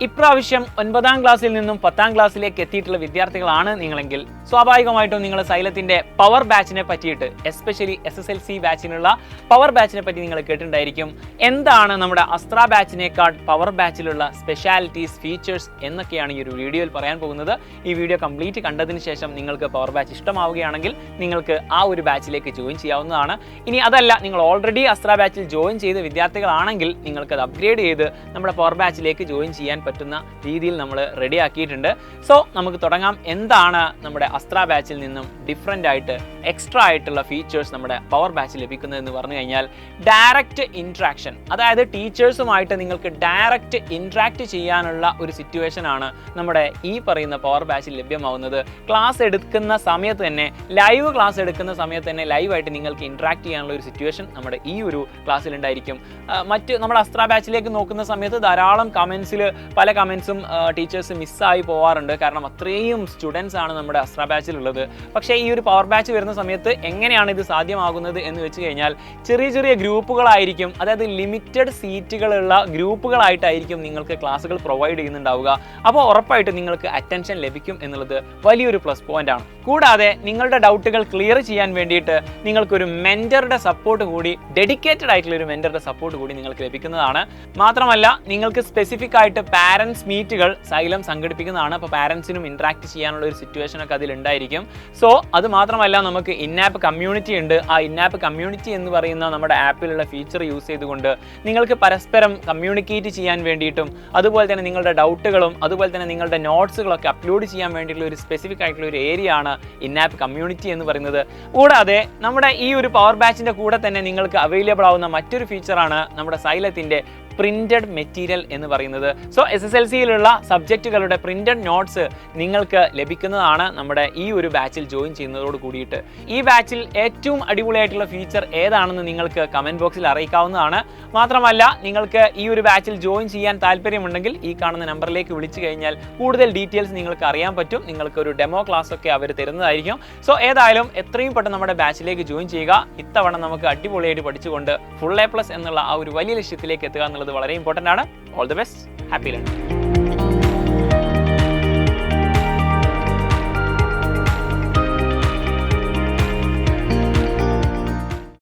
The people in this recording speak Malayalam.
ഇപ്രാവശ്യം 9ാം ക്ലാസ്സിൽ നിന്നും 10ാം ക്ലാസ്സിലേക്ക് എത്തിയിട്ടുള്ള വിദ്യാർത്ഥികളാണ് നിങ്ങളെങ്കിൽ സ്വാഭാവികമായിട്ടും നിങ്ങൾ സൈലത്തിന്റെ പവർ ബാച്ചിനെ പറ്റിയിട്ട് എസ്പെഷ്യലി SSLC ബാച്ചിനുള്ള പവർ ബാച്ചിനെ പറ്റി നിങ്ങൾ കേട്ടിട്ടുണ്ടായിരിക്കും. എന്താണ് നമ്മുടെ അസ്ത്ര ബാച്ചിനേക്കാൾ പവർ ബാച്ചിലുള്ള സ്പെഷ്യാലിറ്റീസ്, ഫീച്ചേഴ്സ് എന്നൊക്കെയാണ് ഈ ഒരു വീഡിയോയിൽ പറയാൻ പോകുന്നത്. ഈ വീഡിയോ കംപ്ലീറ്റ് കണ്ടതിന് ശേഷം നിങ്ങൾക്ക് പവർ ബാച്ച് ഇഷ്ടമാവുകയാണെങ്കിൽ നിങ്ങൾക്ക് ആ ഒരു ബാച്ചിലേക്ക് ജോയിൻ ചെയ്യാവുന്നതാണ്. ഇനി അതല്ല, നിങ്ങൾ ഓൾറെഡി അസ്ത്ര ബാച്ചിൽ ജോയിൻ ചെയ്ത വിദ്യാർത്ഥികളാണെങ്കിൽ നിങ്ങൾക്ക് അത് അപ്ഗ്രേഡ് ചെയ്ത് നമ്മുടെ പവർ ബാച്ചിലേക്ക് ജോയിൻ ചെയ്യാൻ പറ്റുന്ന രീതിയിൽ നമ്മൾ റെഡി ആക്കിയിട്ടുണ്ട്. സോ നമുക്ക് തുടങ്ങാം. എന്താണ് നമ്മുടെ അസ്ത്ര ബാച്ചിൽ നിന്നും ഡിഫറെൻ്റ് ആയിട്ട് എക്സ്ട്രാ ആയിട്ടുള്ള ഫീച്ചേഴ്സ് നമ്മുടെ പവർ ബാച്ചിൽ ലഭിക്കുന്നതെന്ന് പറഞ്ഞു കഴിഞ്ഞാൽ, ഡയറക്റ്റ് ഇൻട്രാക്ഷൻ, അതായത് ടീച്ചേഴ്സുമായിട്ട് നിങ്ങൾക്ക് ഡയറക്റ്റ് ഇൻട്രാക്ട് ചെയ്യാനുള്ള ഒരു സിറ്റുവേഷൻ ആണ് നമ്മുടെ ഈ പറയുന്ന പവർ ബാച്ചിൽ ലഭ്യമാവുന്നത്. ക്ലാസ് എടുക്കുന്ന സമയത്ത് തന്നെ, ലൈവ് ക്ലാസ് എടുക്കുന്ന സമയത്ത് തന്നെ ലൈവായിട്ട് നിങ്ങൾക്ക് ഇൻട്രാക്ട് ചെയ്യാനുള്ള ഒരു സിറ്റുവേഷൻ നമ്മുടെ ഈ ഒരു ക്ലാസ്സിൽ ഉണ്ടായിരിക്കും. മറ്റ് നമ്മുടെ അസ്ത്ര ബാച്ചിലേക്ക് നോക്കുന്ന സമയത്ത് ധാരാളം കമൻസിൽ പല കമൻസും ടീച്ചേഴ്സ് മിസ്സായി പോവാറുണ്ട്. കാരണം അത്രയും സ്റ്റുഡൻസ് ആണ് നമ്മുടെ അസ്ത്ര ബാച്ചിലുള്ളത്. പക്ഷേ ഈ ഒരു പവർ ബാച്ച് വരുന്ന സമയത്ത് എങ്ങനെയാണ് ഇത് സാധ്യമാകുന്നത് എന്ന് വെച്ച് കഴിഞ്ഞാൽ, ചെറിയ ചെറിയ ഗ്രൂപ്പുകളായിരിക്കും, അതായത് ലിമിറ്റഡ് സീറ്റുകളുള്ള ഗ്രൂപ്പുകളായിട്ടായിരിക്കും നിങ്ങൾക്ക് ക്ലാസ്സുകൾ പ്രൊവൈഡ് ചെയ്യുന്നുണ്ടാവുക. അപ്പോൾ ഉറപ്പായിട്ട് നിങ്ങൾക്ക് അറ്റൻഷൻ ലഭിക്കും എന്നുള്ളത് വലിയൊരു പ്ലസ് പോയിന്റ് ആണ്. കൂടാതെ നിങ്ങളുടെ ഡൗട്ടുകൾ ക്ലിയർ ചെയ്യാൻ വേണ്ടിയിട്ട് നിങ്ങൾക്കൊരു മെന്ററുടെ സപ്പോർട്ട് കൂടി, ഡെഡിക്കേറ്റഡ് ആയിട്ടുള്ള ഒരു മെന്ററുടെ സപ്പോർട്ട് കൂടി നിങ്ങൾക്ക് ലഭിക്കുന്നതാണ്. മാത്രമല്ല നിങ്ങൾക്ക് സ്പെസിഫിക് ആയിട്ട് പാരൻസ് മീറ്റുകൾ സൈലം സംഘടിപ്പിക്കുന്നതാണ്. അപ്പോൾ പാരൻസിനും ഇന്ററാക്ട് ചെയ്യാനുള്ള ഒരു സിറ്റുവേഷൻ ഒക്കെ അതിലുണ്ടായിരിക്കും. സോ അത് മാത്രമല്ല, നമുക്ക് ഇന്നാപ്പ് കമ്മ്യൂണിറ്റി ഉണ്ട്. ആ ഇന്നാപ്പ് കമ്മ്യൂണിറ്റി എന്ന് പറയുന്ന നമ്മുടെ ആപ്പിലുള്ള ഫീച്ചർ യൂസ് ചെയ്തുകൊണ്ട് നിങ്ങൾക്ക് പരസ്പരം കമ്മ്യൂണിക്കേറ്റ് ചെയ്യാൻ വേണ്ടിയിട്ടും, അതുപോലെ തന്നെ നിങ്ങളുടെ ഡൗട്ടുകളും അതുപോലെ തന്നെ നിങ്ങളുടെ നോട്ട്സുകളൊക്കെ അപ്ലോഡ് ചെയ്യാൻ വേണ്ടിയിട്ടുള്ള ഒരു സ്പെസിഫിക് ആയിട്ടുള്ള ഒരു ഏരിയ ആണ് ഇന്നാപ്പ് കമ്മ്യൂണിറ്റി എന്ന് പറയുന്നത്. കൂടാതെ നമ്മുടെ ഈ ഒരു പവർ ബാച്ചിന്റെ കൂടെ തന്നെ നിങ്ങൾക്ക് അവൈലബിൾ ആവുന്ന മറ്റൊരു ഫീച്ചറാണ് നമ്മുടെ സൈലത്തിന്റെ പ്രിന്റഡ് മെറ്റീരിയൽ എന്ന് പറയുന്നത്. സോ SSLCയിലുള്ള സബ്ജക്റ്റുകളുടെ പ്രിന്റഡ് നോട്ട്സ് നിങ്ങൾക്ക് ലഭിക്കുന്നതാണ് നമ്മുടെ ഈ ഒരു ബാച്ചിൽ ജോയിൻ ചെയ്യുന്നതോട് കൂടിയിട്ട്. ഈ ബാച്ചിൽ ഏറ്റവും അടിപൊളിയായിട്ടുള്ള ഫീച്ചർ ഏതാണെന്ന് നിങ്ങൾക്ക് കമന്റ് ബോക്സിൽ അറിയിക്കാവുന്നതാണ്. മാത്രമല്ല നിങ്ങൾക്ക് ഈ ഒരു ബാച്ചിൽ ജോയിൻ ചെയ്യാൻ താല്പര്യമുണ്ടെങ്കിൽ ഈ കാണുന്ന നമ്പറിലേക്ക് വിളിച്ചു കഴിഞ്ഞാൽ കൂടുതൽ ഡീറ്റെയിൽസ് നിങ്ങൾക്ക് അറിയാൻ പറ്റും. നിങ്ങൾക്ക് ഒരു ഡെമോ ക്ലാസ് ഒക്കെ അവർ തരുന്നതായിരിക്കും. സോ ഏതായാലും എത്രയും പെട്ടെന്ന് നമ്മുടെ ബാച്ചിലേക്ക് ജോയിൻ ചെയ്യുക. ഇത്തവണ നമുക്ക് അടിപൊളിയായിട്ട് പഠിച്ചുകൊണ്ട് ഫുൾ A+ എന്നുള്ള ആ ഒരു വലിയ ലക്ഷ്യത്തിലേക്ക് എത്തുക എന്നുള്ളത് വളരെ ഇമ്പോർട്ടൻ്റ് ആണ്. All the best, happy learning.